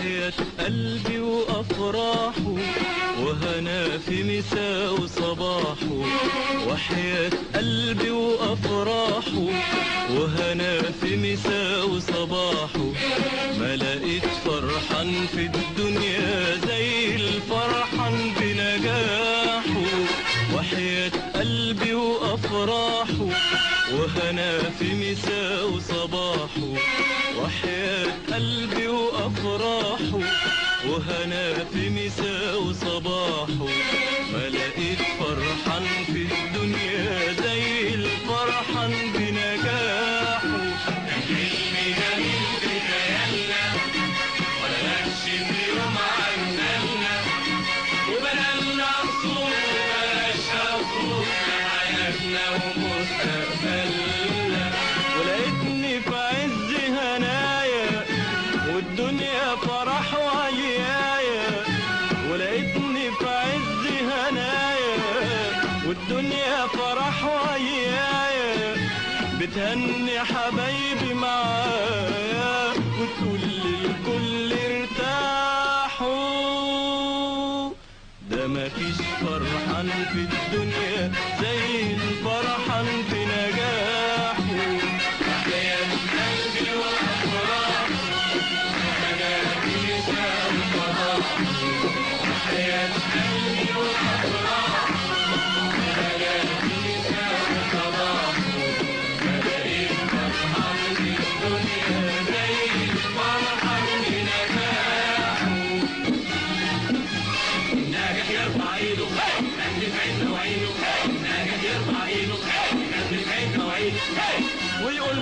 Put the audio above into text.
وحياة قلبي وأفراحه وهنا في مساء وصباحه. وحياة قلبي وأفراحه وهنا في مساء وصباحه. ما لقيت فرحان في الدنيا زي الفرحان بنجاحه. وحياة قلبي وأفراحه وهنا في مساء وصباحه. وحياة قلبي وأفراحه وهنا في مساء وصباحه. ما لقيت فرحان في الدنيا زي الفرحان بنجاحه. الحلم جميل بخيالنا ولا نكشف يوم عننا وبنالنا قصور وبلاش قصور حياتنا ومستقبلنا. ولقيتني في عز هنايا والدنيا فرح وعيايا. ولقيتني في عز هنايا والدنيا فرح وعيايا. بتهني حبايبي معايا وتقول للكل ارتاحوا. ده مفيش فرحان في الدنيا زي الفرحان بنجاحه. وحياة قلبي وأفراحه وهنا في مساء وصباحه. وحياة قلبي وأفراحه وهنا في مساء وصباحه. ما لقيت فرحان في الدنيا زي الفرحان بنجاحه. ناجح يرفع ايده قد في عينه وعينه. ناجح يرفع ايده قد في عينه وعينه. ويقول